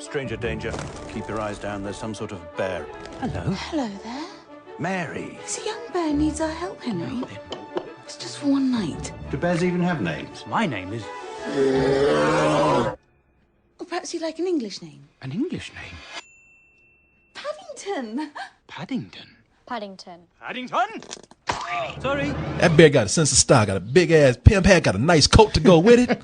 Stranger danger. Keep your eyes down. There's some sort of bear. Hello. Hello there. Mary. It's a young bear needs our help, Henry. It's just for one night. Do bears even have names? My name is... Or perhaps you'd like an English name. An English name? Paddington. Paddington. Paddington. Paddington? Sorry. That bear got a sense of style, got a big ass pimp hat, got a nice coat to go with it.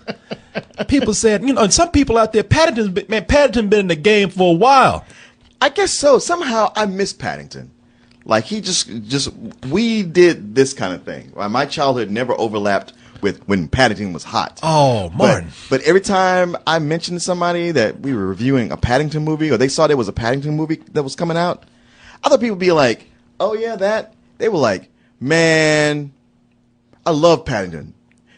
People said, and some people out there, Paddington been in the game for a while. I guess so. Somehow I miss Paddington. Like he we did this kind of thing. My childhood never overlapped with when Paddington was hot. Oh, Martin. But every time I mentioned to somebody that we were reviewing a Paddington movie or they saw there was a Paddington movie that was coming out, other people be like, oh yeah, that. They were like, man, I love Paddington.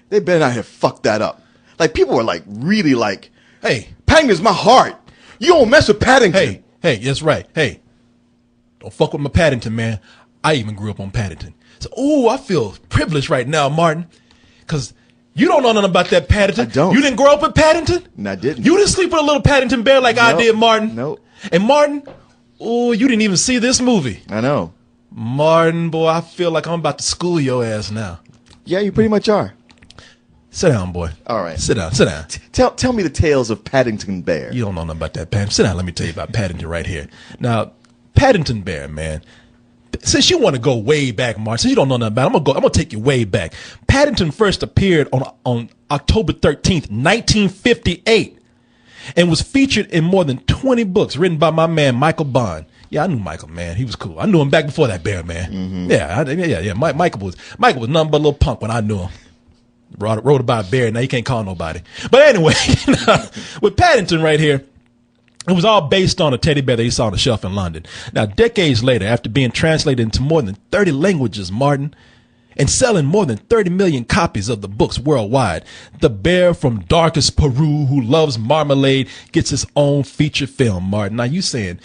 They better not have fucked that up. Like people were like really like, Hey, Paddington's my heart. You don't mess with Paddington. hey, that's right. Hey, don't fuck with my Paddington, man. I even grew up on Paddington. So, I feel privileged right now, Martin, because you don't know nothing about that Paddington. I don't. You didn't grow up with Paddington? No, I didn't. You didn't sleep with a little Paddington bear like I did, Martin? Nope. And Martin, you didn't even see this movie. I know. Martin, boy, I feel like I'm about to school your ass now. Yeah, you pretty much are. Sit down, boy. All right. Sit down. Tell me the tales of Paddington Bear. You don't know nothing about that, Paddington. Sit down, let me tell you about Paddington right here. Now, Paddington Bear, man. Since you want to go way back, Martin, since you don't know nothing about it, I'm gonna take you way back. Paddington first appeared on October 13th, 1958, and was featured in more than 20 books written by my man Michael Bond. Yeah, I knew Michael, man. He was cool. I knew him back before that bear, man. Mm-hmm. Yeah. Michael was nothing but a little punk when I knew him. Wrote about a bear. Now you can't call nobody. But anyway, with Paddington right here, it was all based on a teddy bear that he saw on the shelf in London. Now, decades later, after being translated into more than 30 languages, Martin, and selling more than 30 million copies of the books worldwide, the bear from darkest Peru who loves marmalade gets his own feature film, Martin. Now, you saying,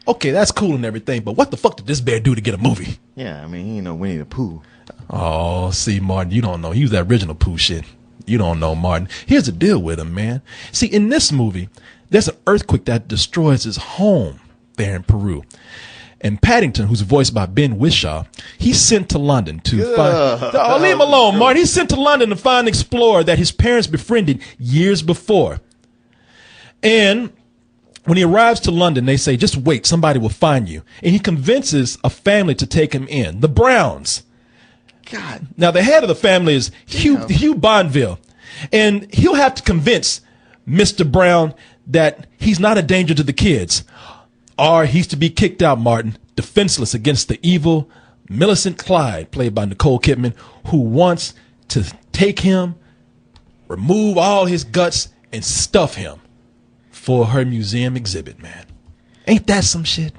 okay, that's cool and everything, but what the fuck did this bear do to get a movie? Yeah, I mean, he ain't no Winnie the Pooh. Oh, see, Martin, you don't know. He was that original Pooh shit. You don't know, Martin. Here's the deal with him, man. See, in this movie, there's an earthquake that destroys his home there in Peru. And Paddington, who's voiced by Ben Whishaw, he's sent to London to find... Oh, leave him alone, Martin. He's sent to London to find an explorer that his parents befriended years before. And when he arrives to London, they say, just wait, somebody will find you. And he convinces a family to take him in, the Browns. God. Now, the head of the family is Hugh Bonneville. And he'll have to convince Mr. Brown that he's not a danger to the kids. Or he's to be kicked out, Martin, defenseless against the evil Millicent Clyde, played by Nicole Kidman, who wants to take him, remove all his guts, and stuff him for her museum exhibit, man. Ain't that some shit?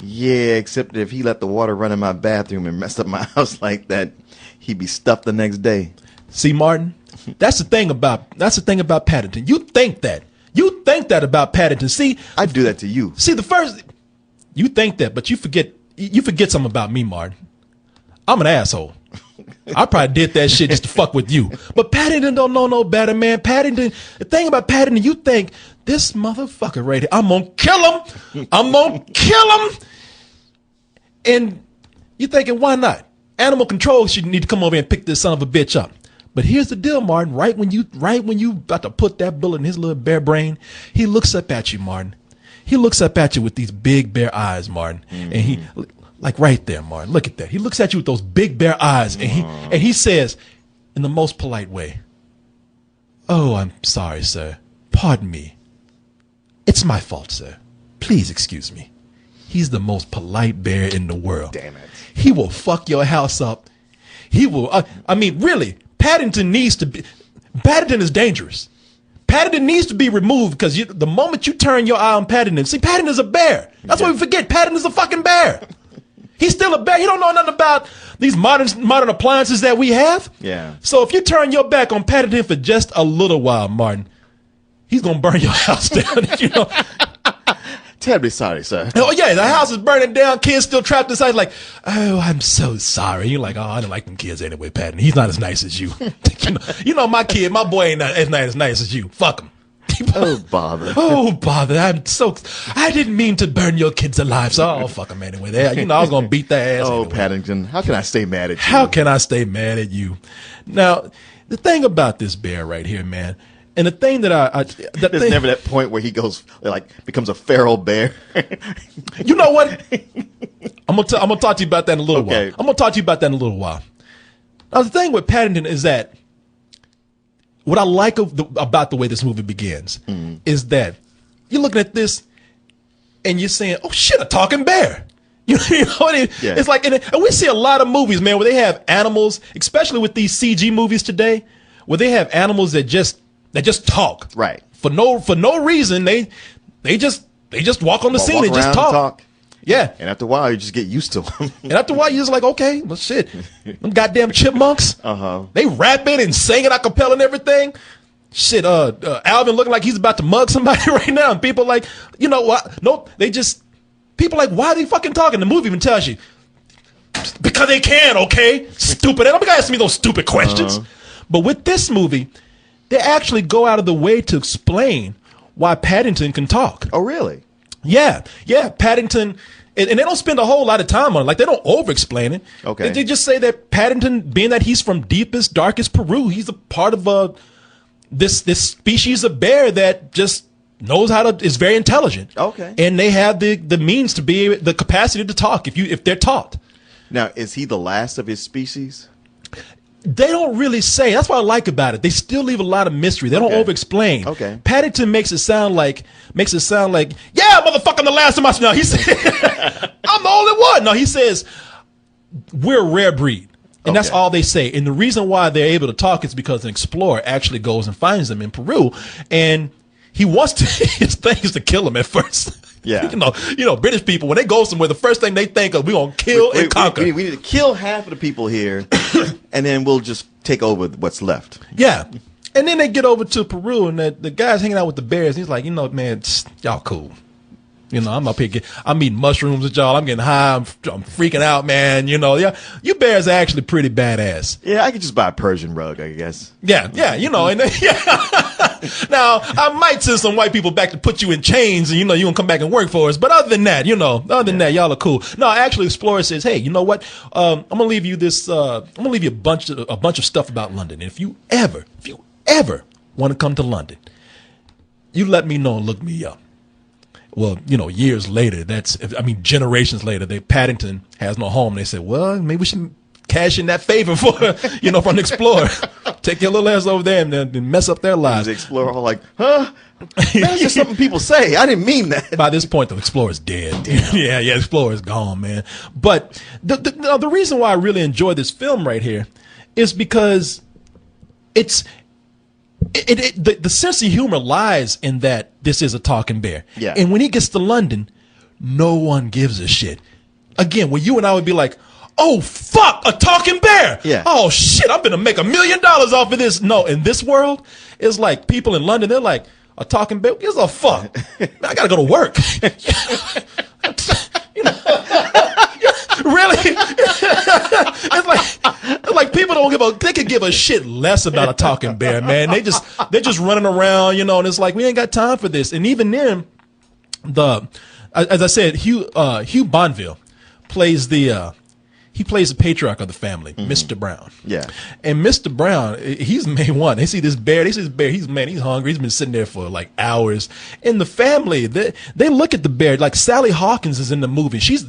Yeah, except if he let the water run in my bathroom and messed up my house like that, he'd be stuffed the next day. See, Martin, that's the thing about Paddington. You think that about Paddington. See, I'd do that to you. See, you think that, but you forget something about me, Martin. I'm an asshole. I probably did that shit just to fuck with you. But Paddington don't know no better, man. Paddington, the thing about Paddington, you think this motherfucker right here, I'm gonna kill him. And you're thinking, why not? Animal control should need to come over and pick this son of a bitch up. But here's the deal, Martin. Right when you about to put that bullet in his little bear brain, he looks up at you, Martin. He looks up at you with these big bear eyes, Martin. Mm-hmm. And he, like right there, Martin, look at that. He looks at you with those big bear eyes, and he says, in the most polite way, "Oh, I'm sorry, sir. Pardon me. It's my fault, sir. Please excuse me." He's the most polite bear in the world. Damn it. He will fuck your house up. He will. I mean, really, Paddington is dangerous. Paddington needs to be removed because the moment you turn your eye on Paddington, see, Paddington's a bear. That's why we forget Paddington's a fucking bear. He's still a bear. He don't know nothing about these modern appliances that we have. Yeah. So if you turn your back on Paddington for just a little while, Martin, he's gonna burn your house down. You know. Terribly sorry, sir. Oh yeah, the house is burning down. Kids still trapped inside. Like, oh, I'm so sorry. You're like, oh, I don't like them kids anyway, Paddington. He's not as nice as you. You know, my boy ain't as nice as you. Fuck him. Oh, bother. Oh, bother. I didn't mean to burn your kids alive, so I'll fuck them anyway. I was going to beat their ass. Oh, anyway. Paddington, how can I stay mad at you? How can I stay mad at you? Now, the thing about this bear right here, man, and the thing that There's never that point where he goes, becomes a feral bear. You know what? I'm gonna talk to you about that in a little Okay. while. I'm gonna talk to you about that in a little while. Now, the thing with Paddington is that what I like about the way this movie begins is that you're looking at this and you're saying, "Oh shit, a talking bear." You know what I mean? Yeah. It's like, and we see a lot of movies, man, where they have animals, especially with these CG movies today, where they have animals that just talk, Right. For no reason. They just walk on the scene and Walk just around and talk. Yeah. And after a while, you just get used to them. And after a while, you're just like, okay, well, shit. Them goddamn chipmunks. They rapping and singing a cappella and everything. Shit, Alvin looking like he's about to mug somebody right now. And people like, you know what? Nope. People like, why are they fucking talking? The movie even tells you. Because they can, okay? Stupid. And I'm gonna ask me those stupid questions. But with this movie, they actually go out of the way to explain why Paddington can talk. Oh, really? Yeah, Paddington, and they don't spend a whole lot of time on it. Like, they don't over-explain it. Okay. They just say that Paddington, being that he's from deepest, darkest Peru, he's a part of this species of bear that just knows is very intelligent. Okay. And they have the means to be, the capacity to talk if they're taught. Now, is he the last of his species? They don't really say. That's what I like about it. They still leave a lot of mystery. They don't Okay. over-explain. Okay. Paddington makes it sound like, yeah, motherfucker, I'm the last of my. No, he said, I'm the only one. No, he says, we're a rare breed. And that's Okay. all they say. And the reason why they're able to talk is because an explorer actually goes and finds them in Peru. And he wants to, his thing is to kill them at first. Yeah. You know, British people, when they go somewhere, the first thing they think of, we're going to kill and conquer. We need to kill half of the people here, and then we'll just take over what's left. Yeah. And then they get over to Peru, and the guy's hanging out with the bears. He's like, man, y'all cool. I'm up here, I'm eating mushrooms with y'all. I'm getting high. I'm freaking out, man. Yeah, you bears are actually pretty badass. Yeah, I could just buy a Persian rug, I guess. Yeah, and then, now, I might send some white people back to put you in chains, and you gonna come back and work for us. But other than that, that, y'all are cool. No, actually, Explorer says, hey, you know what? I'm gonna leave you this. I'm gonna leave you a bunch of stuff about London. And if you ever want to come to London, you let me know and look me up. Well, years later, generations later, Paddington has no home. They said, well, maybe we should cash in that favor for, from the Explorer. Take your little ass over there and mess up their lives. The Explorer all like, huh? That's just something people say. I didn't mean that. By this point, the Explorer's dead. Yeah, Explorer's gone, man. But the reason why I really enjoy this film right here is because the sense of humor lies in that this is a talking bear. Yeah. And when he gets to London, no one gives a shit. Again, where you and I would be like, oh, fuck, a talking bear. Yeah. Oh, shit, I'm going to make $1 million off of this. No, in this world, it's like people in London, they're like, a talking bear? Gives a fuck. Man, I got to go to work. Really? it's like people don't they could give a shit less about a talking bear, man. They're just running around, and it's like, we ain't got time for this. And even then, as I said, Hugh Bonneville plays the patriarch of the family, Mr. Brown. Yeah. And Mr. Brown, he's the main one. They see this bear, he's hungry, he's been sitting there for like hours. In the family, they look at the bear, like Sally Hawkins is in the movie. She's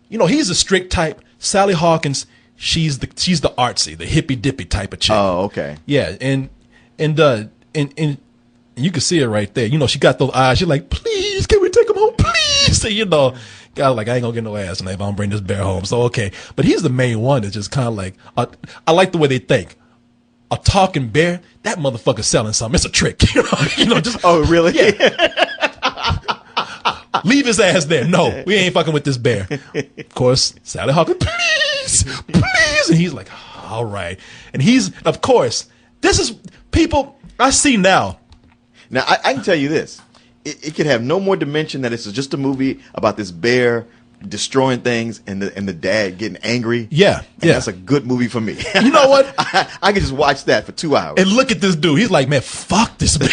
he's a strict type. Sally Hawkins, she's the artsy, the hippy dippy type of chick. Oh, okay. Yeah, and you can see it right there. She got those eyes. She's like, please, can we take him home, please? So, God, like, I ain't gonna get no ass tonight if I don't bring this bear home. So, okay. But he's the main one that's just kind of like, I like the way they think. A talking bear, that motherfucker's selling something. It's a trick. Just, oh, really? Yeah. Leave his ass there. No, we ain't fucking with this bear. Of course, Sally Hawkins, please. And he's like, all right. And of course, this is people I see now. Now, I can tell you this. It could have no more dimension that it's just a movie about this bear destroying things and the dad getting angry. Yeah, And yeah. that's a good movie for me. You know what? I could just watch that for 2 hours. And look at this dude. He's like, man, fuck this bear.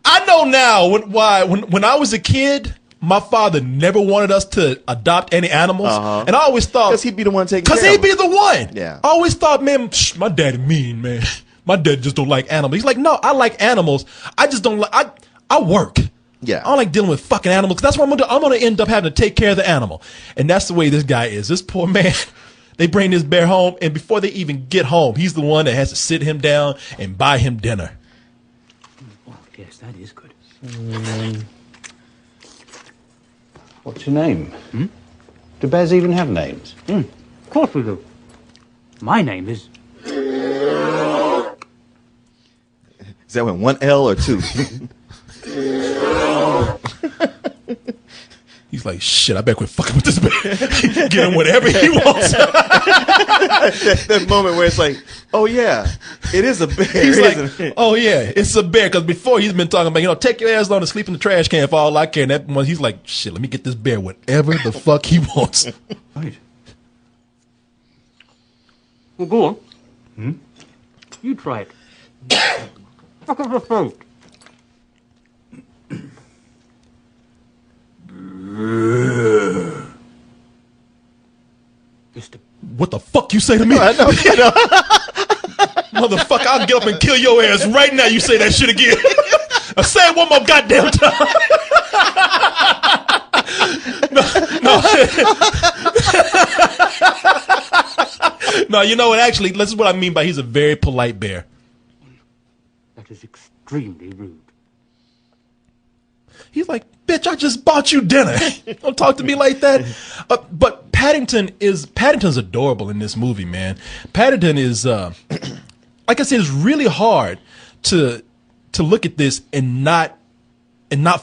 I know now when I was a kid, my father never wanted us to adopt any animals, and I always thought Because he'd be the one taking because care he'd of be them. the one. Yeah. I always thought, man, my daddy mean, man. My dad just don't like animals. He's like, no, I like animals. I just don't like. I work. Yeah. I don't like dealing with fucking animals. That's what I'm gonna do. I'm gonna end up having to take care of the animal, and that's the way this guy is. This poor man. They bring this bear home, and before they even get home, he's the one that has to sit him down and buy him dinner. Oh, yes, that is good. What's your name? Do bears even have names? Of course we do. My name is... Is that one L or two? He's like, shit, I better quit fucking with this bear. Get him whatever he wants. that moment where it's like, oh yeah, it is a bear. He's isn't like, it? oh yeah, it's a bear. Because before he's been talking about, take your ass on and sleep in the trash can for all I care. And that one, he's like, shit, let me get this bear whatever the fuck he wants. Right. Well, go on. You try it. Fuck up the throat. Mr. What the fuck you say to me? I know. Motherfucker, I'll get up and kill your ass right now. You say that shit again. I say it one more goddamn time. No, you know what? Actually, this is what I mean by he's a very polite bear. That is extremely rude. He's like, bitch, I just bought you dinner. Don't talk to me like that. But Paddington's adorable in this movie, man. Paddington is, like I said, it's really hard to look at this and not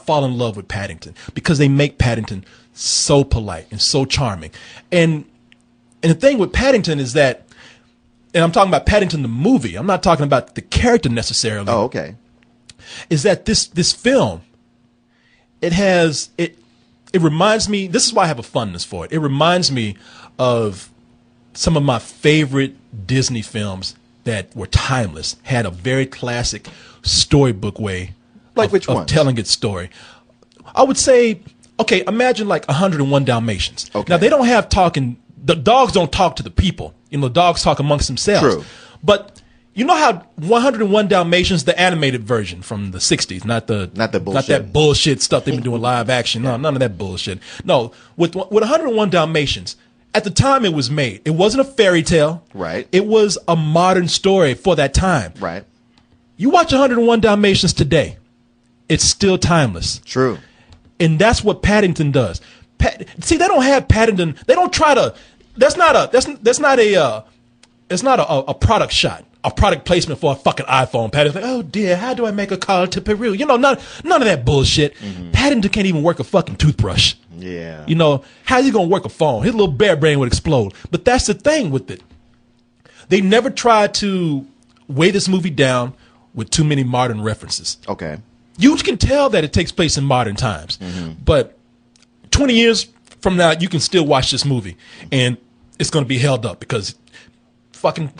fall in love with Paddington because they make Paddington so polite and so charming. And the thing with Paddington is that, and I'm talking about Paddington the movie, I'm not talking about the character necessarily. Oh, okay. Is that this film, it reminds me, this is why I have a fondness for it. It reminds me of some of my favorite Disney films that were timeless, had a very classic storybook way Like which of ones? telling its story. I would say, okay, imagine like 101 Dalmatians. Okay. Now they don't have talking, the dogs don't talk to the people. Dogs talk amongst themselves. True. But you know how 101 Dalmatians, the animated version from the 60s, not the bullshit. not that bullshit stuff they've been doing live action. No, none of that bullshit. No, with 101 Dalmatians, at the time it was made, it wasn't a fairy tale. Right. It was a modern story for that time. Right. You watch 101 Dalmatians today, it's still timeless. True. And that's what Paddington does. See, they don't have Paddington. They don't try to. That's not a product shot, a product placement for a fucking iPhone. Paddington, oh dear, how do I make a call to Peru? None of that bullshit. Paddington can't even work a fucking toothbrush. Yeah. How's he gonna work a phone? His little bear brain would explode. But that's the thing with it. They never tried to weigh this movie down with too many modern references. Okay. You can tell that it takes place in modern times, but 20 years from now, you can still watch this movie, and it's going to be held up because fucking,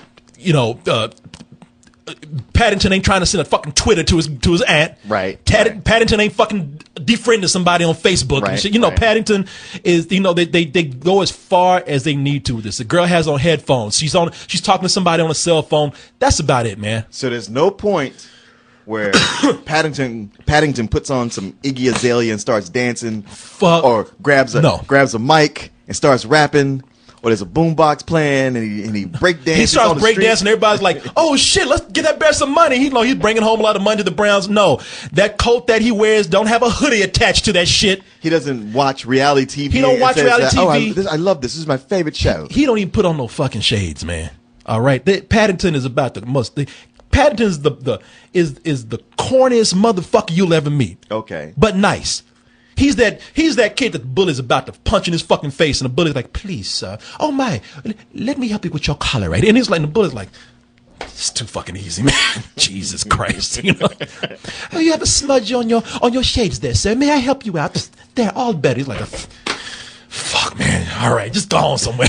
Paddington ain't trying to send a fucking Twitter to his aunt. Right. Paddington ain't fucking defriending somebody on Facebook. Right, And shit. right. Paddington is, they go as far as they need to with this. The girl has on headphones. She's talking to somebody on a cell phone. That's about it, man. So there's no point where Paddington puts on some Iggy Azalea and starts dancing, Fuck. or grabs a mic and starts rapping, or there's a boombox playing and he break dances. He starts on the breakdancing, street. and everybody's like, "Oh shit, let's get that bear some money." He's bringing home a lot of money to the Browns. No, that coat that he wears don't have a hoodie attached to that shit. He doesn't watch reality TV. He don't and watch says reality that, TV. I love this. This is my favorite show. He don't even put on no fucking shades, man. All right, Paddington is about Paddington is the corniest motherfucker you'll ever meet. Okay. But nice. He's that kid that the bully's about to punch in his fucking face, and the bully's like, "Please, sir. Oh my, let me help you with your collar, right?" And he's like, the bully's like, It's too fucking easy, man. Jesus Christ, you know. Oh, you have a smudge on your shades there, sir. May I help you out? They're all better. He's like, fuck, man. All right, just go on somewhere.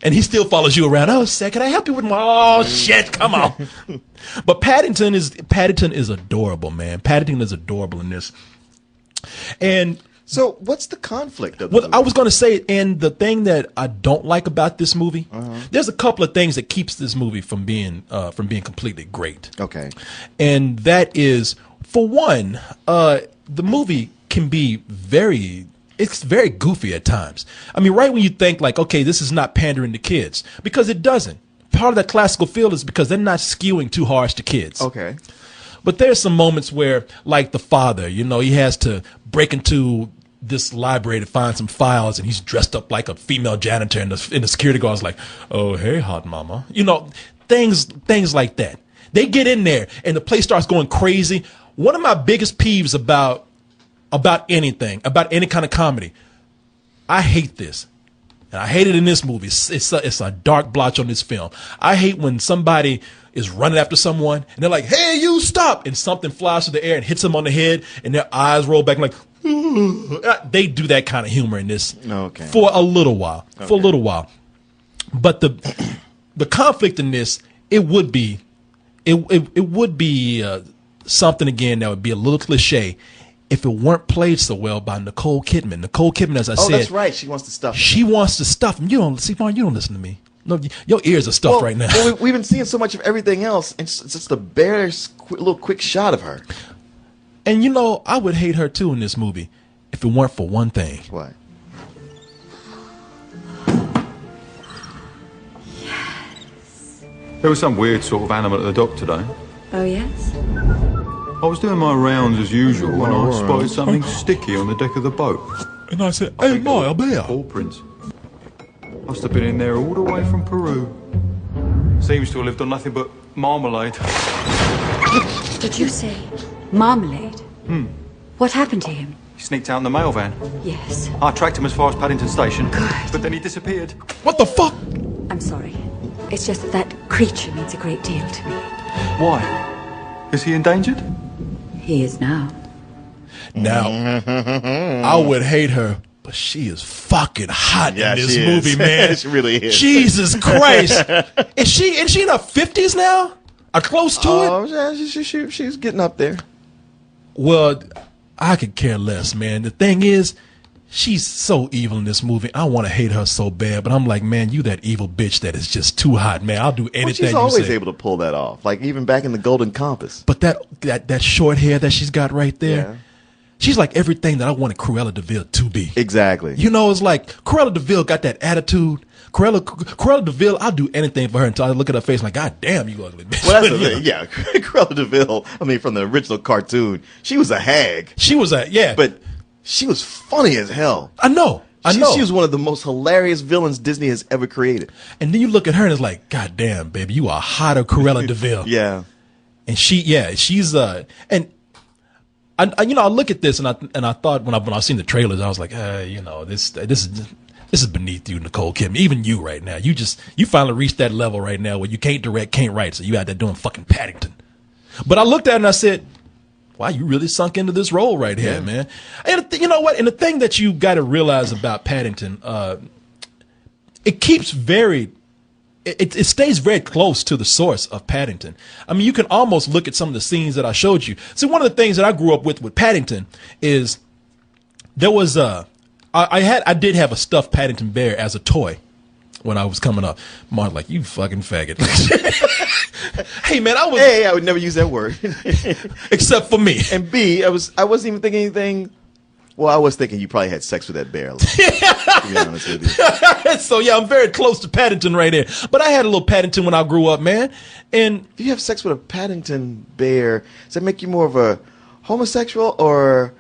And he still follows you around. Oh, sir, can I help you with my? Oh shit, come on. But Paddington is adorable, man. Paddington is adorable in this. And so, what's the conflict of the well, movie? I was going to say, and the thing that I don't like about this movie, there's a couple of things that keeps this movie from being completely great. Okay. And that is, for one, the movie can be it's very goofy at times. I mean, right when you think like, okay, this is not pandering to kids, because it doesn't. Part of that classical feel is because they're not skewing too harsh to kids. Okay. But there's some moments where, like the father, you know, he has to break into this library to find some files, and he's dressed up like a female janitor, and the security guard's like, "Oh, hey, hot mama," you know, things like that. They get in there, and the place starts going crazy. One of my biggest peeves about anything, about any kind of comedy, I hate this. And I hate it in this movie. It's a dark blotch on this film. I hate when somebody is running after someone and they're like, "Hey, you stop!" and something flies through the air and hits them on the head, and their eyes roll back like, they do that kind of humor in this for a little while. Okay. For a little while. But the conflict in this, it would be something again that would be a little cliche if it weren't played so well by Nicole Kidman. Nicole Kidman, as I said, that's right. She wants to stuff. She wants to stuff him. You don't see, Martin. You don't listen to me. No, your ears are stuffed right now. Well, we've been seeing so much of everything else, and it's just a bare little quick shot of her. And you know, I would hate her too in this movie if it weren't for one thing. What? Yes. There was some weird sort of animal at the dock today. Oh, yes? I was doing my rounds as usual when I spotted something sticky on the deck of the boat. And I said, "Hey, my bear." Paw prints. Must have been in there all the way from Peru. Seems to have lived on nothing but marmalade. Did you say marmalade? What happened to him? He sneaked out in the mail van. Yes. I tracked him as far as Paddington Station. Good. But then he disappeared. What the fuck? I'm sorry. It's just that creature means a great deal to me. Why? Is he endangered? He is now. Now, I would hate her, but she is fucking hot in this movie, man. She really is. Jesus Christ. Is she in her 50s now? Or close to it? Oh, yeah, she's getting up there. Well, I could care less, man. The thing is, she's so evil in this movie. I want to hate her so bad, but I'm like, man, you that evil bitch that is just too hot, man. I'll do anything you say. She's always able to pull that off, like even back in the Golden Compass. But that short hair that she's got right there, Yeah. she's like everything that I wanted Cruella de Vil to be. Exactly. You know, it's like Cruella de Vil got that attitude. Cruella de Vil, I'll do anything for her until I look at her face like, God damn, you ugly bitch. Well, that's the thing. Yeah, Cruella de Vil, I mean, from the original cartoon, she was a hag. She was But she was funny as hell. I know. She was one of the most hilarious villains Disney has ever created. And then you look at her and it's like, God damn, baby, you are hotter Cruella de Vil. Yeah. And she's and I look at this and I thought when I seen the trailers, I was like, this is beneath you, Nicole Kidman. Even you right now. You finally reached that level right now where you can't direct, can't write, so you out there doing fucking Paddington. But I looked at it and I said, wow, you really sunk into this role right here, man. And you know what? And the thing that you got to realize about Paddington, it stays very close to the source of Paddington. I mean, you can almost look at some of the scenes that I showed you. See, one of the things that I grew up with Paddington is there was I did have a stuffed Paddington bear as a toy when I was coming up. Mark's like, you fucking faggot. Hey man, I would never use that word. Except for me. And B, I wasn't even thinking anything. Well, I was thinking you probably had sex with that bear. To be honest with you. So yeah, I'm very close to Paddington right there. But I had a little Paddington when I grew up, man. And if you have sex with a Paddington bear, does that make you more of a homosexual or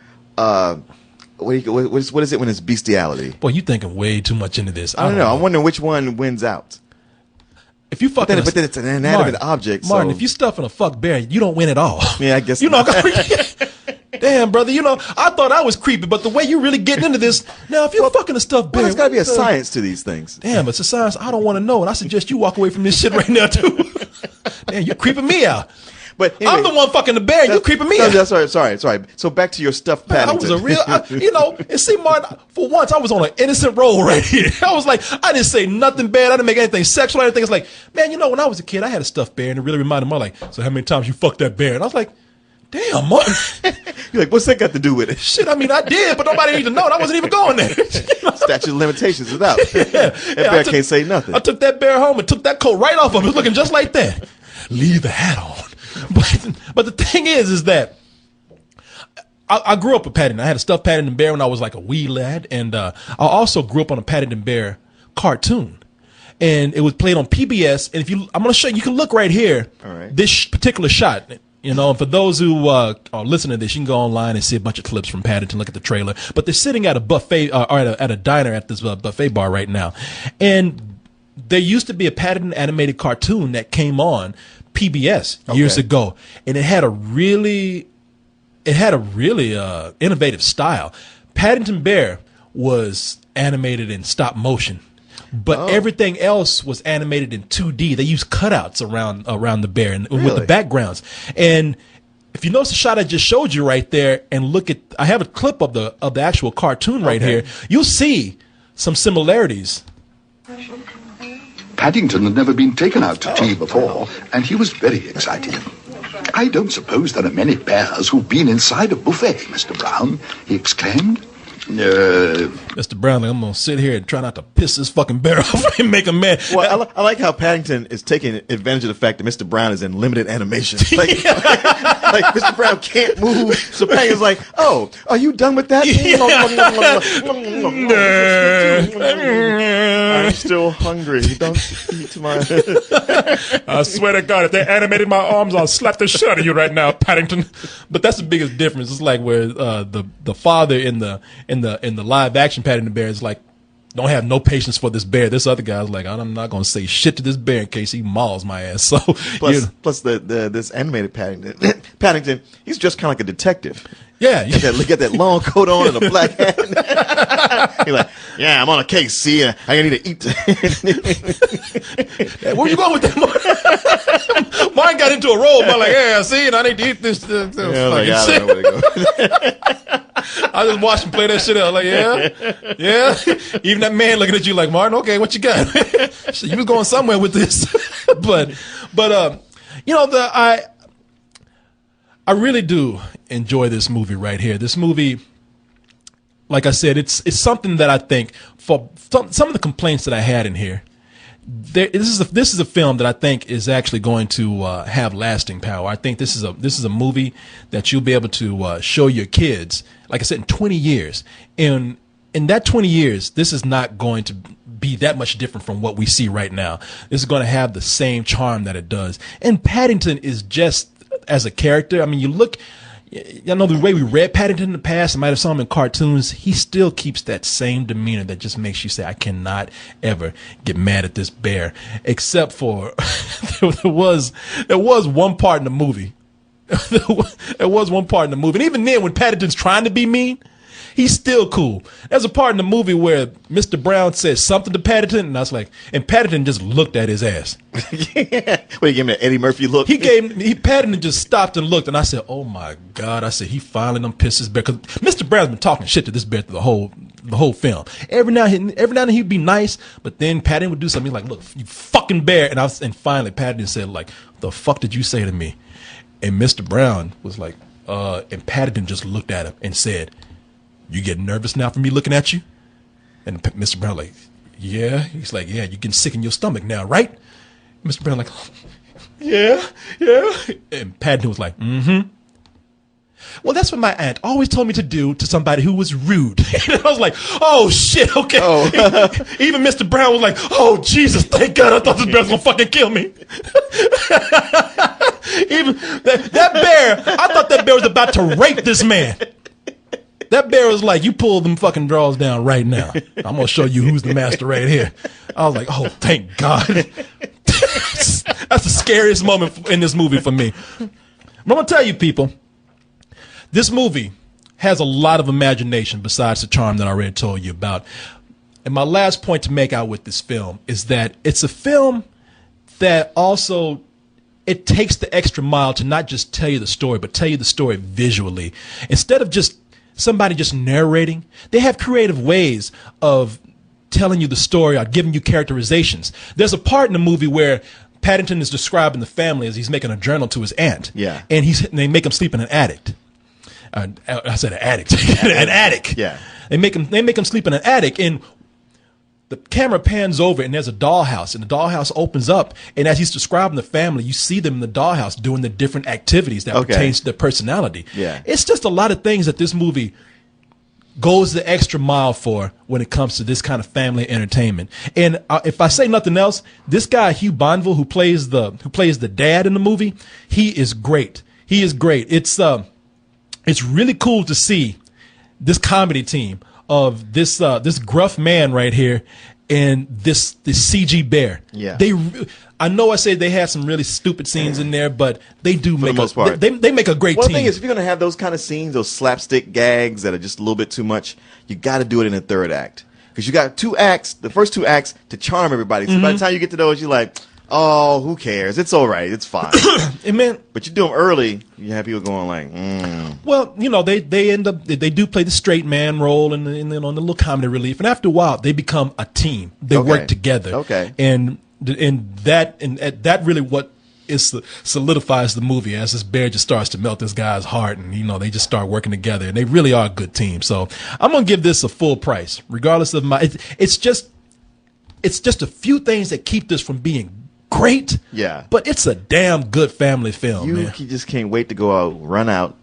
what is it when it's bestiality? Boy, you thinking way too much into this. I don't know. I'm wondering which one wins out. If you fucking, but then it's an inanimate object. Martin, so. if you stuffing a fuck bear, you don't win at all. Yeah, I guess you know. Damn, brother, you know, I thought I was creepy, but the way you really getting into this, now, if you're fucking a stuffed bear. Well, there's got to be a science to these things. Damn, it's a science I don't want to know, and I suggest you walk away from this shit right now, too. Damn, you're creeping me out. But anyway, I'm the one fucking the bear, and you creeping me out. Sorry. So back to your stuffed Paddington. I was a real, you know, and see, Martin, for once, I was on an innocent roll right here. I was like, I didn't say nothing bad. I didn't make anything sexual or anything. It's like, man, you know, when I was a kid, I had a stuffed bear, and it really reminded me, like, so how many times you fucked that bear? And I was like, damn, Martin. You're like, what's that got to do with it? Shit, I mean, I did, but nobody even know, and I wasn't even going there. Statute of limitations is out. That bear can't say nothing. I took that bear home and took that coat right off of him. It was looking just like that. Leave the hat on. But the thing is that I grew up with Paddington. I had a stuffed Paddington bear when I was like a wee lad, and I also grew up on a Paddington bear cartoon, and it was played on PBS. And I'm going to show you. You can look right here. All right. This particular shot. You know, and for those who are listening to this, you can go online and see a bunch of clips from Paddington, look at the trailer. But they're sitting at a buffet, or at a diner at this buffet bar right now. And there used to be a Paddington animated cartoon that came on PBS years ago. And it had a really innovative style. Paddington Bear was animated in stop motion. But everything else was animated in 2D. They used cutouts around the bear and with the backgrounds. And if you notice the shot I just showed you right there, and look at, I have a clip of the actual cartoon right here. You'll see some similarities. Paddington had never been taken out to tea before, and he was very excited. I don't suppose there are many bears who've been inside a buffet, Mr. Brown, he exclaimed. Mr. Brownlee, I'm gonna sit here and try not to piss this fucking bear off and make him mad. Well, I like how Paddington is taking advantage of the fact that Mr. Brown is in limited animation. Like Mr. Brown can't move, so Paddington's like, "Oh, are you done with that?" I'm still hungry. Don't eat my. I swear to God, if they animated my arms, I'll slap the shit out of you right now, Paddington. But that's the biggest difference. It's like where the father in the live action Paddington Bear is like, don't have no patience for this bear. This other guy's like, I'm not gonna say shit to this bear in case he mauls my ass. So plus this animated Paddington, he's just kind of like a detective. Yeah, Get that long coat on and a black hat. He's like, yeah, I'm on a case. See, I need to eat. Where you going with that, Martin? Mine got into a role. I'm like, yeah, see, and I need to eat this. I don't know where to go. I just watched him play that shit out. Like, yeah. Even that man looking at you like, Martin, okay, what you got? So you was going somewhere with this, but you know, I really do enjoy this movie right here. This movie, like I said, it's something that I think for some of the complaints that I had in here. This is a film that I think is actually going to have lasting power. I think this is a movie that you'll be able to show your kids. Like I said, in 20 years, in that 20 years, this is not going to be that much different from what we see right now. This is going to have the same charm that it does. And Paddington is just, as a character, I mean, you look. I know the way we read Paddington in the past, I might have saw him in cartoons, he still keeps that same demeanor that just makes you say, I cannot ever get mad at this bear. Except for there was one part in the movie. There was one part in the movie. And even then, when Paddington's trying to be mean, he's still cool. There's a part in the movie where Mr. Brown says something to Paddington, and I was like, and Paddington just looked at his ass. Yeah. Well, he gave him an Eddie Murphy look. Paddington just stopped and looked, and I said, oh my God. I said, he finally done pissed his bear. Because Mr. Brown's been talking shit to this bear through the whole film. Every now and then he'd be nice, but then Paddington would do something like, look, you fucking bear. And finally Paddington said, like, the fuck did you say to me? And Mr. Brown was like, and Paddington just looked at him and said, you getting nervous now for me looking at you? And Mr. Brown like, yeah. He's like, yeah, you're getting sick in your stomach now, right? Mr. Brown like, yeah. And Paddington was like, mm-hmm. Well, that's what my aunt always told me to do to somebody who was rude. And I was like, oh, shit, okay. Oh. Even Mr. Brown was like, oh, Jesus, thank God, I thought this bear was going to fucking kill me. Even that bear, I thought that bear was about to rape this man. That bear was like, you pull them fucking drawers down right now. I'm going to show you who's the master right here. I was like, oh, thank God. That's the scariest moment in this movie for me. But I'm going to tell you, people, This movie has a lot of imagination besides the charm that I already told you about. And my last point to make out with this film is that it's a film that also, it takes the extra mile to not just tell you the story, but tell you the story visually. Instead of just somebody just narrating, they have creative ways of telling you the story or giving you characterizations. There's a part in the movie where Paddington is describing the family as he's making a journal to his aunt. Yeah. And they make him sleep in an attic. I said an addict. An attic. Yeah. They make him sleep in an attic, and the camera pans over and there's a dollhouse, and the dollhouse opens up, and as he's describing the family, you see them in the dollhouse doing the different activities that pertains to their personality. Yeah. It's just a lot of things that this movie goes the extra mile for when it comes to this kind of family entertainment. And if I say nothing else, this guy Hugh Bonneville, who plays the dad in the movie, he is great. He is great. It's really cool to see this comedy team of this gruff man right here and this CG bear. Yeah. I know I said they had some really stupid scenes in there, but they do For the most part. they make a great One team. thing is, if you're going to have those kind of scenes, those slapstick gags that are just a little bit too much, you got to do it in a third act. Because you got two acts, the first two acts, to charm everybody. So by the time you get to those, you're like, oh, who cares? It's all right. It's fine. And man, But you do them early, you have people going like, well, they end up, they do play the straight man role and then on the little comedy relief, and after a while they become a team. They work together. Okay. And that really what solidifies the movie, as this bear just starts to melt this guy's heart, and they just start working together, and they really are a good team. So I'm gonna give this a full price, regardless of it's just a few things that keep this from being great. Yeah. But it's a damn good family film, man. you just can't wait to go out, run out,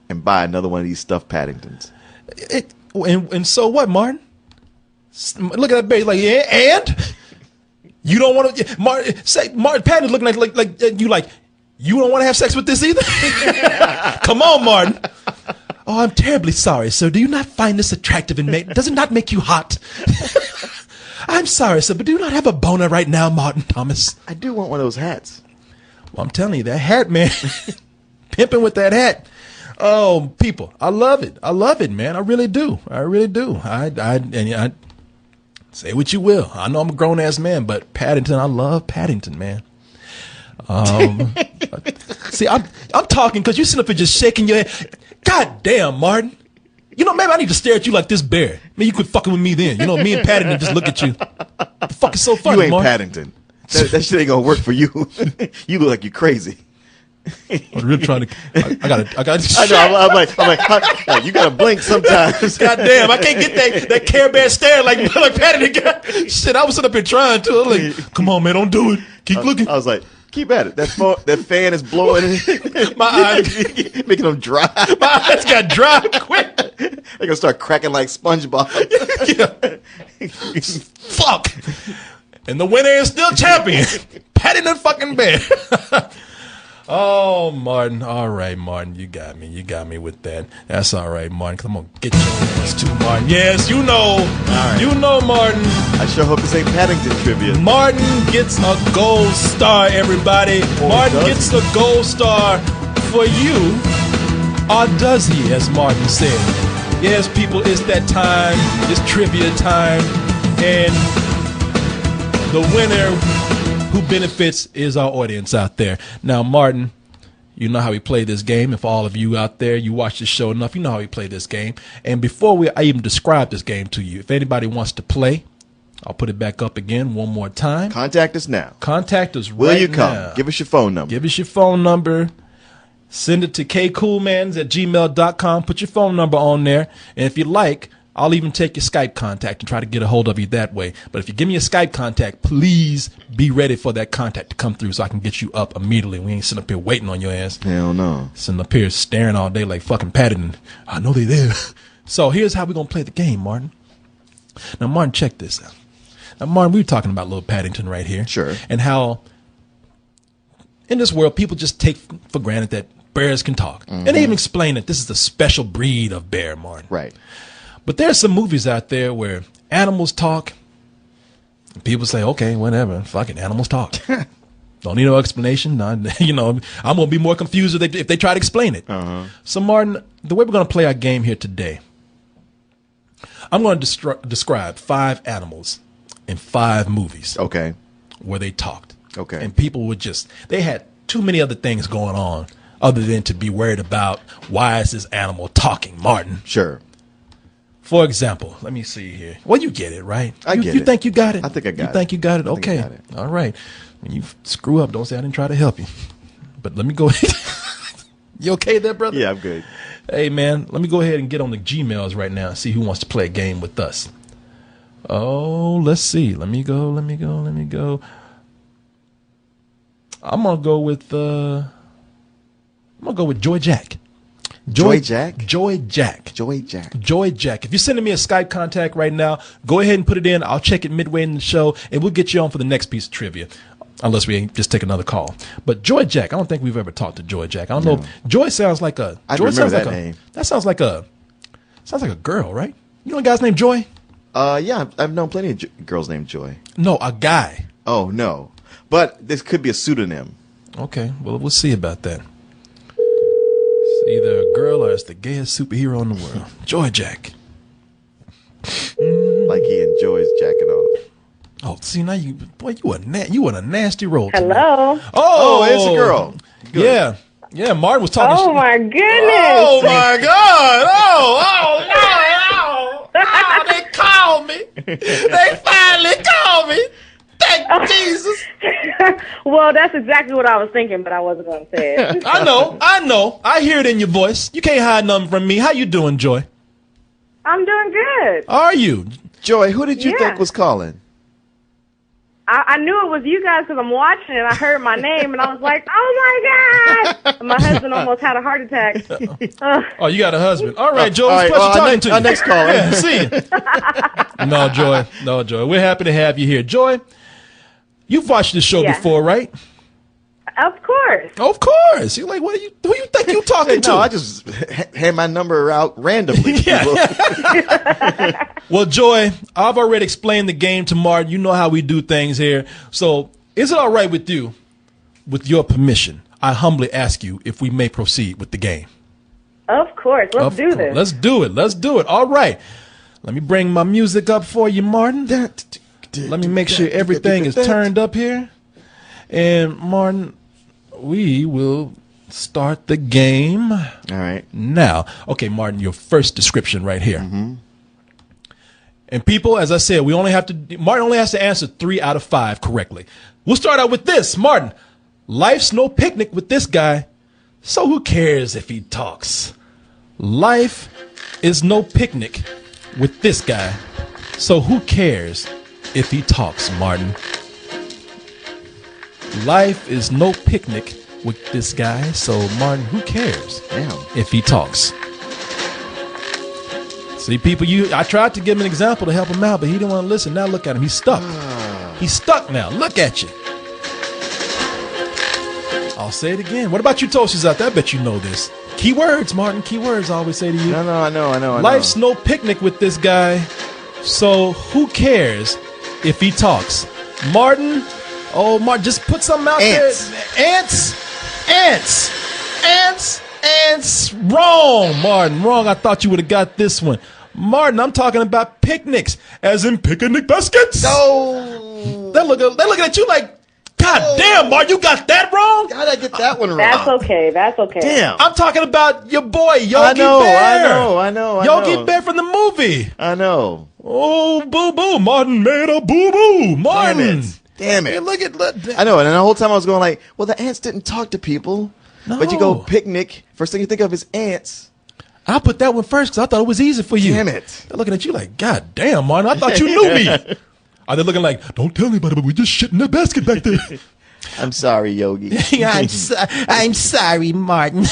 and buy another one of these stuffed Paddingtons. And so what, Martin? Look at that bear, like, yeah, and you don't want to. Martin Paddington's looking like you don't want to have sex with this either. Come on, Martin. Oh, I'm terribly sorry, sir. Do you not find this attractive and does it not make you hot? I'm sorry, sir, but do you not have a boner right now, Martin Thomas? I do want one of those hats. Well, I'm telling you, that hat, man. Pimping with that hat. Oh, people, I love it. I love it, man. I really do. I really do. I say what you will. I know I'm a grown ass man, but Paddington, I love Paddington, man. See, I'm talking because you sitting up here just shaking your head. God damn, Martin. Maybe I need to stare at you like this bear. Maybe you quit fucking with me then. Me and Paddington just look at you. The fuck is so funny, You ain't Martin? Paddington. That shit ain't gonna work for you. You look like you're crazy. I'm really trying to. I got. I know. I'm like, you gotta blink sometimes. God damn, I can't get that Care Bear stare like Paddington got. Shit, I was sitting up here trying to. I'm like, come on, man, don't do it. Keep looking. I was like, keep at it. That fan is blowing. My eyes making them dry. My eyes got dry quick. They're gonna start cracking like SpongeBob. Fuck. And the winner is still champion. Paddington fucking Bear. Oh, Martin. All right, Martin. You got me. You got me with that. That's all right, Martin, because I'm going to get your ass too, Martin. Yes, you know. Right. You know, Martin. I sure hope this ain't Paddington trivia. Martin gets a gold star, everybody. Martin gets a gold star for you. Or does he, as Martin said? Yes, people, it's that time. It's trivia time. And the winner who benefits is our audience out there. Now, Martin, you know how we play this game. If all of you out there, you watch this show enough, you know how we play this game. And before I even describe this game to you, if anybody wants to play, I'll put it back up again one more time. Contact us now. Contact us right now. Will you come? Give us your phone number. Give us your phone number. Send it to kcoolmans@gmail.com. Put your phone number on there. And if you like, I'll even take your Skype contact and try to get a hold of you that way. But if you give me a Skype contact, please be ready for that contact to come through so I can get you up immediately. We ain't sitting up here waiting on your ass. Hell no. Sitting up here staring all day like fucking Paddington. I know they there. So here's how we're going to play the game, Martin. Now, Martin, check this out. Now, Martin, we were talking about little Paddington right here. Sure. And how in this world, people just take for granted that bears can talk. Mm-hmm. And they even explain that this is a special breed of bear, Martin. Right. But there's some movies out there where animals talk. And people say, okay, whatever, fucking animals talk. Don't need no explanation. I'm going to be more confused if they try to explain it. So, Martin, the way we're going to play our game here today, I'm going to describe 5 animals in 5 movies. Okay. Where they talked. Okay. And people would they had too many other things going on other than to be worried about why is this animal talking, Martin. Sure. For example, let me see here. Well, you get it, right? I get it. You think you got it? I think I got it. You think you got it? I think I Okay. got it. All right. When you screw up, don't say I didn't try to help you. But let me go ahead. You okay there, brother? Yeah, I'm good. Hey, man, let me go ahead and get on the Gmails right now and see who wants to play a game with us. Oh, let's see. Let me go. I'm gonna go with Joy Jack. Joy Jack? Joy Jack. Joy Jack. Joy Jack. If you're sending me a Skype contact right now, go ahead and put it in. I'll check it midway in the show, and we'll get you on for the next piece of trivia. Unless we just take another call. But Joy Jack, I don't think we've ever talked to Joy Jack. I don't know. If, Joy sounds like a. I Joy remember sounds that like name. That sounds like a girl, right? You know a guy's named Joy? Yeah, I've known plenty of girls named Joy. No, a guy. Oh, no. But this could be a pseudonym. Okay, well, we'll see about that. It's either a girl or it's the gayest superhero in the world. Joy Jack. Like he enjoys jacking off. Oh, see, now you in a nasty role. Hello. Oh, it's a girl. Good. Yeah. Yeah, Martin was talking Oh my goodness. Oh my God! Oh, they called me. They finally called me. Thank Jesus. Well, that's exactly what I was thinking, but I wasn't going to say it. I know. I hear it in your voice. You can't hide nothing from me. How you doing, Joy? I'm doing good. Are you? Joy, who did you Yeah. think was calling? I knew it was you guys because I'm watching it. I heard my name, and I was like, oh, my God. And my husband almost had a heart attack. Oh, you got a husband. All right, Joy. All right, It's a pleasure talking to you. our next caller. Yeah, see you. No, Joy. We're happy to have you here. Joy, you've watched this show Yeah. before, right? Of course. Of course. You're like, who you think you talking to? No, I just hand my number out randomly to people. Well, Joy, I've already explained the game to Martin. You know how we do things here. So is it all right with you, with your permission, I humbly ask you if we may proceed with the game? Of course. Let's do this. Let's do it. All right. Let me bring my music up for you, Martin. Let me make sure everything is turned up here. And, Martin, we will start the game. All right. Now, okay, Martin, your first description right here. Mm-hmm. And people, as I said, Martin only has to answer 3 out of 5 correctly. We'll start out with this, Martin. Life's no picnic with this guy, so who cares if he talks? Life is no picnic with this guy, so who cares if he talks, Martin? Life is no picnic with this guy, so Martin, who cares if he talks? See, people, I tried to give him an example to help him out, but he didn't want to listen. Now look at him. He's stuck. He's stuck now. Look at you. I'll say it again. What about you toasters out there? I bet you know this. Keywords, Martin. Keywords, I always say to you. No, I know. Life's no picnic with this guy, so who cares if he talks? Martin, Martin, just put something out there. Ants. Wrong, Martin. Wrong. I thought you would have got this one. Martin, I'm talking about picnics, as in picnic baskets. No. They're looking at you like, God damn, Martin, you got that wrong? How did I get that one wrong? That's okay. Damn. I'm talking about your boy, Yogi Bear. I know. Yogi Bear from the movie. I know. Oh, boo-boo. Martin made a boo-boo. Martin. Damn it. Hey, look at I know, and the whole time I was going like, well, the ants didn't talk to people. No. But you go picnic, first thing you think of is ants. I put that one first because I thought it was easy for you. Damn it. They're looking at you like, God damn, Martin, I thought you knew me. Are they looking like, don't tell anybody, but we just shit in that basket back there? I'm sorry, Yogi. I'm sorry, Martin,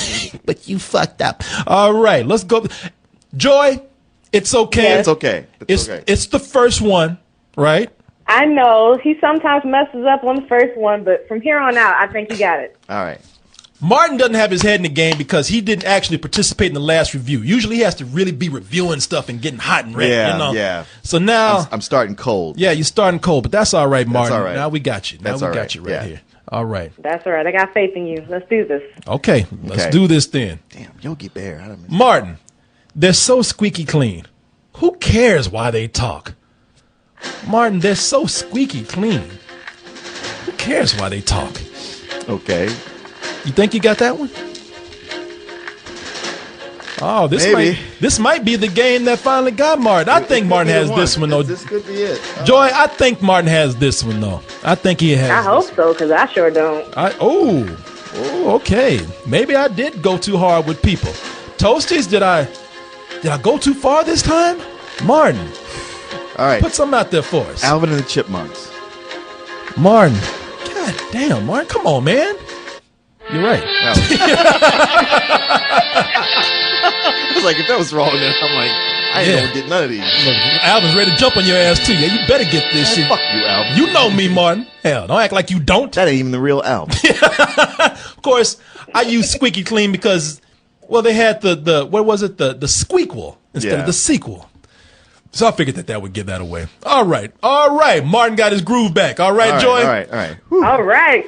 but you fucked up. All right, let's go. Joy, it's okay. Yeah, it's okay. It's the first one, right? I know. He sometimes messes up on the first one, but from here on out, I think he got it. All right. Martin doesn't have his head in the game because he didn't actually participate in the last review. Usually he has to really be reviewing stuff and getting hot and ready. Yeah. So now I'm starting cold. Yeah, you're starting cold, but that's all right, Martin. That's all right. Now we got you. Now That's we all got right. you right here. All right. That's all right. I got faith in you. Let's do this. Okay, let's Okay. do this then. Damn, Yogi Bear. I don't know. Martin, they're so squeaky clean. Who cares why they talk? Martin, they're so squeaky clean. Who cares why they talk? Okay. You think you got that one? Oh, Maybe. this might be the game that finally got Martin. I think Martin has this one though. This could be it. Joy, I think Martin has this one though. I think he has. I hope so, because I sure don't. Okay. Maybe I did go too hard with people. Toasties, did I go too far this time? Martin, All right. put something out there for us. Alvin and the Chipmunks. Martin, god damn, Martin, come on, man. You're right. I was like, if that was wrong, then I'm like, I ain't gonna get none of these. Look, Alvin's ready to jump on your ass too. Yeah, you better get this shit. Fuck you, Alvin. You know me, Martin. Hell, don't act like you don't. That ain't even the real Alvin. Of course, I use squeaky clean because, well, they had the what was it? The squeakquel instead of the sequel. So I figured that would give that away. All right. Martin got his groove back. All right, Joy? All right. Whew. All right.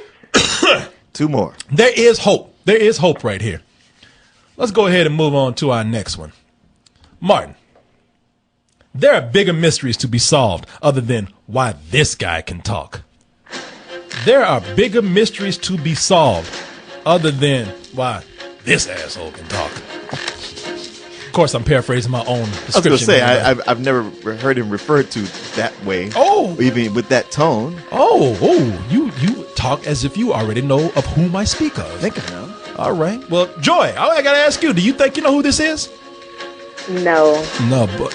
2 more. There is hope. There is hope right here. Let's go ahead and move on to our next one. Martin, there are bigger mysteries to be solved other than why this guy can talk. There are bigger mysteries to be solved other than why this asshole can talk. Of course, I'm paraphrasing my own description. I was going to say, I've never heard him referred to that way. Oh. Even with that tone. You talk as if you already know of whom I speak of. I think I know. All right. Well, Joy, I got to ask you, do you think you know who this is? No. No, but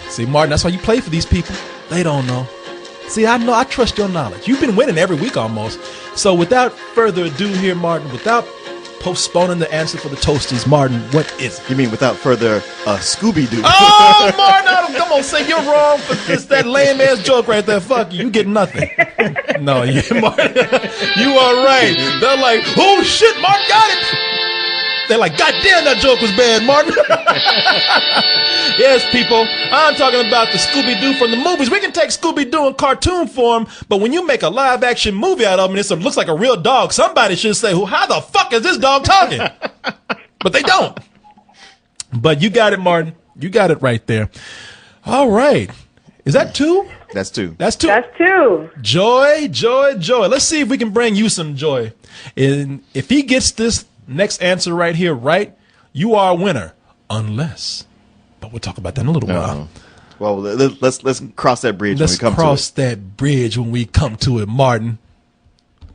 see, Martin, that's why you play for these people. They don't know. See, I know, I trust your knowledge. You've been winning every week almost. So without further ado here, Martin, without postponing the answer for the Toasties, Martin, what is it? You mean without further Scooby-Doo? Oh, Martin, come on, say you're wrong for this, that lame-ass joke right there. Fuck you, you get nothing. No, Martin, you are right. They're like, oh, shit, Martin got it. They're like, God damn, that joke was bad, Martin. Yes, people, I'm talking about the Scooby-Doo from the movies. We can take Scooby-Doo in cartoon form, but when you make a live-action movie out of him and it looks like a real dog, somebody should say, well, how the fuck is this dog talking? But they don't. But you got it, Martin. You got it right there. All right. Is that 2? That's 2. That's 2. That's 2. Joy. Let's see if we can bring you some joy. And if he gets this next answer right here right, you are a winner. Unless, but we'll talk about that in a little while. Well, let's cross that bridge when we come to it. Let's cross that bridge when we come to it, Martin.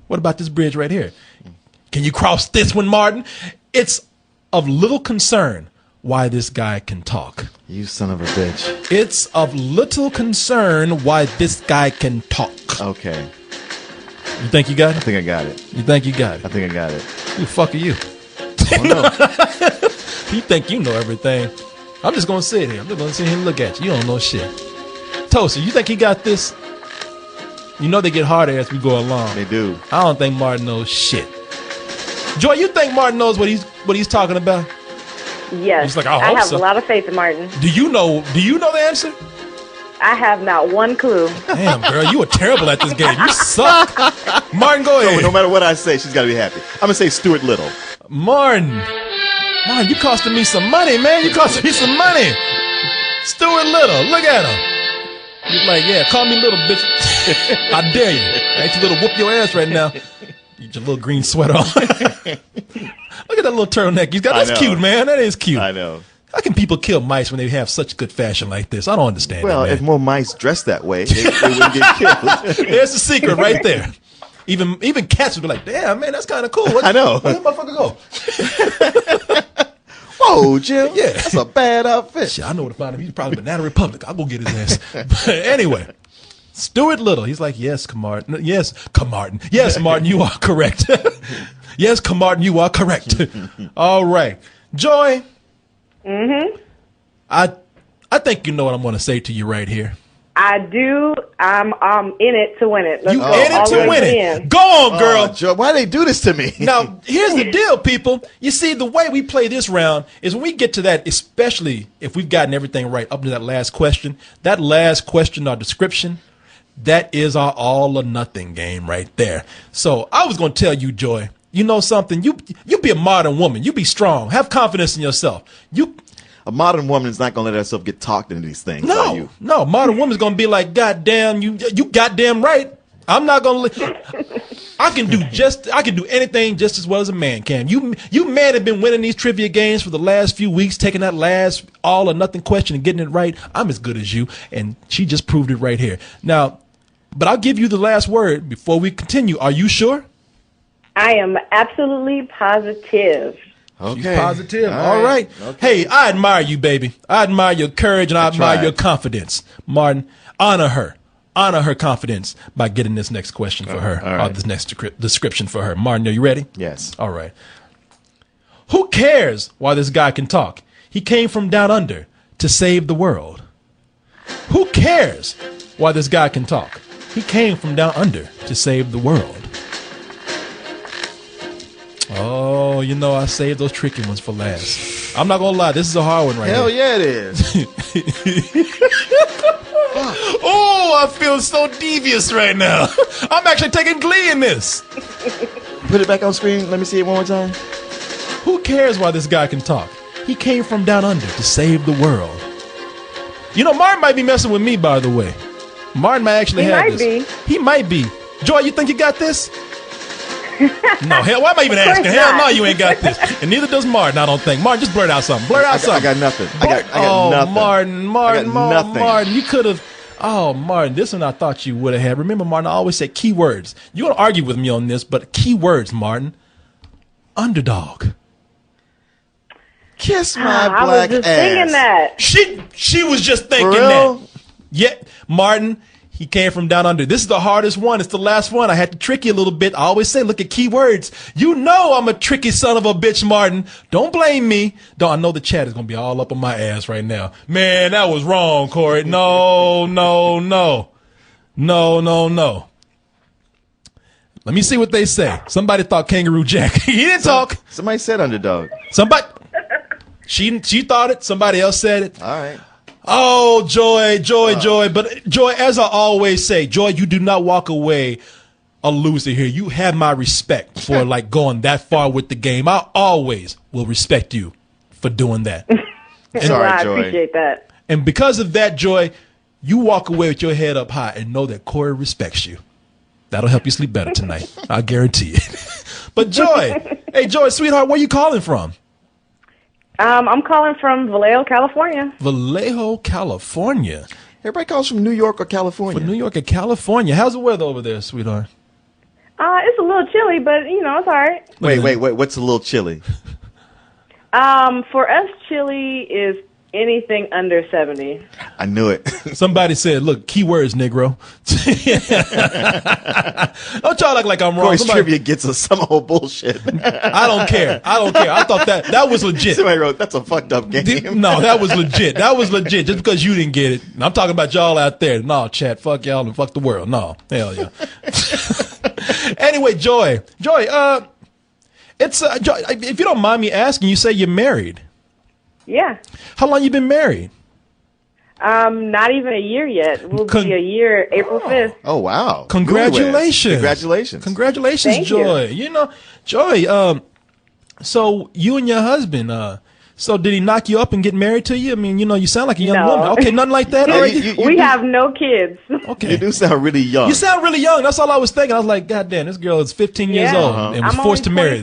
What about this bridge right here? Can you cross this one, Martin? It's of little concern why this guy can talk. You son of a bitch. It's of little concern why this guy can talk. Okay. You think you got I it? think I got it. You think you got it? I think I got it. Who the fuck are you? Oh, no. You think you know everything. I'm just going to sit here. I'm just going to see him look at you. You don't know shit. Toaster, you think he got this? You know they get harder as we go along. They do. I don't think Martin knows shit. Joy, you think Martin knows what he's talking about? Yes. He's like, I I hope have so. a lot of faith in Martin. Do you know the answer? I have not one clue. Damn, girl, you are terrible at this game. You suck. Martin, go ahead. No matter what I say, she's got to be happy. I'm going to say Stuart Little. Martin, you costing me some money, man. You costing me some money. Stuart Little, look at him. He's like, yeah, call me little bitch. I dare you. I ain't you little whoop your ass right now. You get your little green sweater on. Look at that little turtleneck. That's cute, man. That is cute. I know. How can people kill mice when they have such good fashion like this? I don't understand. Well, that, if more mice dressed that way, they wouldn't get killed. There's the secret right there. Even cats would be like, damn, man, that's kind of cool. I know. Where did that motherfucker go? Whoa, Jim. Yeah. That's a bad outfit. Shit, I know what to find him. He's probably Banana Republic. I'll go get his ass. But anyway, Stuart Little. He's like, yes, Camartin. Yes, Camartin. Yes, Martin, you are correct. Yes, Camartin, you are correct. All right. Joy. Mm-hmm. I think you know what I'm going to say to you right here. I do. I'm in it to win it. Let's You go in all it the to way win the it. end. Go on, girl. Joe, why do they do this to me? Now, here's the deal, people. You see, the way we play this round is when we get to that, especially if we've gotten everything right up to that last question or description, That is our all or nothing game right there. So I was going to tell you, Joy, you know something? You be a modern woman. You be strong. Have confidence in yourself. A modern woman is not going to let herself get talked into these things. No. Modern woman's going to be like, goddamn, you goddamn right. I'm not going to. I can do anything just as well as a man can. You men have been winning these trivia games for the last few weeks, taking that last all or nothing question and getting it right. I'm as good as you, and she just proved it right here. Now, but I'll give you the last word before we continue. Are you sure? I am absolutely positive. Okay. She's positive. All right. Okay. Hey, I admire you, baby. I admire your courage and I admire your confidence. Martin, honor her. Honor her confidence by getting this next question for her, or this next description for her. Martin, are you ready? Yes. All right. Who cares why this guy can talk? He came from down under to save the world. Who cares why this guy can talk? He came from down under to save the world. Oh, you know, I saved those tricky ones for last. I'm not going to lie. This is a hard one right Hell here. yeah, it is. Oh, I feel so devious right now. I'm actually taking glee in this. Put it back on screen. Let me see it one more time. Who cares why this guy can talk? He came from down under to save the world. You know, Martin might be messing with me, by the way. Martin might actually have this. He might be. Joy, you think you got this? No, hell, why am I even asking? Hell no, you ain't got this. And neither does Martin, I don't think. Martin, just blurt out something. Blurt out something. I got nothing. I got nothing. Martin, you could have. Oh, Martin, this one I thought you would have had. Remember, Martin, I always say keywords. You want to argue with me on this, but keywords, Martin. Underdog. Kiss my black ass. I was just thinking that. She was just thinking that. Yeah, Martin. He came from down under. This is the hardest one. It's the last one. I had to trick you a little bit. I always say, look at keywords. You know I'm a tricky son of a bitch, Martin. Don't blame me. I know the chat is going to be all up on my ass right now. Man, that was wrong, Corey. No. Let me see what they say. Somebody thought Kangaroo Jack. He didn't talk. Somebody said underdog. She thought it. Somebody else said it. All right. Oh, Joy. But Joy, as I always say, Joy, you do not walk away a loser here. You have my respect for like going that far with the game. I always will respect you for doing that. Sorry, I Joy. appreciate that. And because of that, Joy, you walk away with your head up high and know that Corey respects you. That'll help you sleep better tonight. I guarantee it. But Joy, hey, Joy, sweetheart, where you calling from? I'm calling from Vallejo, California. Vallejo, California. Everybody calls from New York or California. From New York or California. How's the weather over there, sweetheart? It's a little chilly, but it's all right. Wait. What's a little chilly? For us, chilly is anything under 70. I knew it. Somebody said, look, keywords, Negro. Don't y'all act like I'm wrong. Corey's trivia gets us some old bullshit. I don't care. I thought that was legit. Somebody wrote, that's a fucked up game. No, that was legit. Just because you didn't get it. And I'm talking about y'all out there. No, chat, fuck y'all and fuck the world. No, hell yeah. Anyway, Joy, it's Joy, if you don't mind me asking, you say you're married. Yeah. How long you been married? Not even a year yet. We'll be a year April 5th. Oh, wow. Congratulations. Congratulations. Thank Joy. You know, Joy, so you and your husband, so did he knock you up and get married to you? I mean, you sound like a young woman. Okay, nothing like that. All right. We have no kids. Okay. You do sound really young. You sound really young. That's all I was thinking. I was like, God damn, this girl is 15 years old and was forced to marry.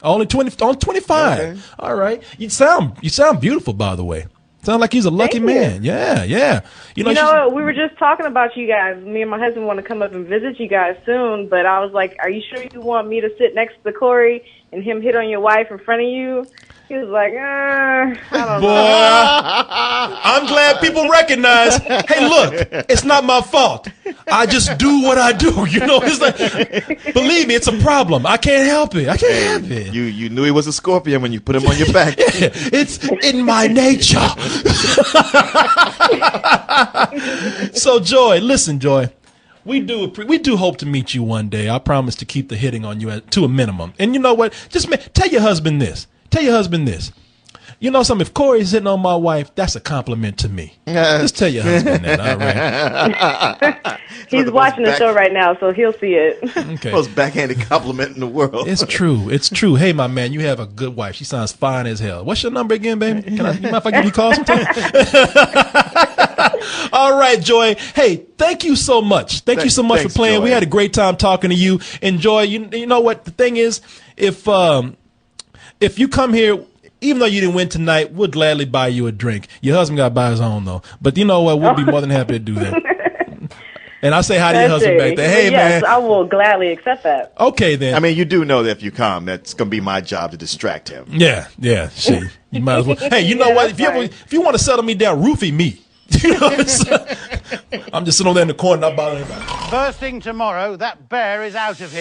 Only 25. Okay. All right. You sound beautiful, by the way. Sound like he's a lucky man. Yeah. You know, we were just talking about you guys. Me and my husband want to come up and visit you guys soon, but I was like, are you sure you want me to sit next to Corey and him hit on your wife in front of you? He was like, I don't know. Boy, I'm glad people recognize, hey, look, it's not my fault. I just do what I do. It's like, believe me, it's a problem. I can't help it. You knew he was a scorpion when you put him on your back. Yeah, it's in my nature. So, Joy, listen, Joy. We do hope to meet you one day. I promise to keep the hitting on you to a minimum. And you know what? Just tell your husband this. You know something? If Corey's hitting on my wife, that's a compliment to me. Just tell your husband that, all right? He's watching the show right now, so he'll see it. Okay. Most backhanded compliment in the world. It's true. It's true. Hey, my man, you have a good wife. She sounds fine as hell. What's your number again, baby? You mind if I give you a call sometime? All right, Joy. Hey, thank you so much. Thank you so much for playing. Joy. We had a great time talking to you. Enjoy. You know what? The thing is, if you come here, even though you didn't win tonight, we'll gladly buy you a drink. Your husband got to buy his own, though. But you know what? We'll be more than happy to do that. And I'll say hi to your husband back there. Hey, yes, man. I will gladly accept that. Okay, then. I mean, you do know that if you come, that's going to be my job to distract him. Yeah. Shit. You might as well. Hey, you know what? If you want to settle me down, roofie me. You know what I'm saying? I'm just sitting over there in the corner, not bothering anybody. First thing tomorrow, that bear is out of here.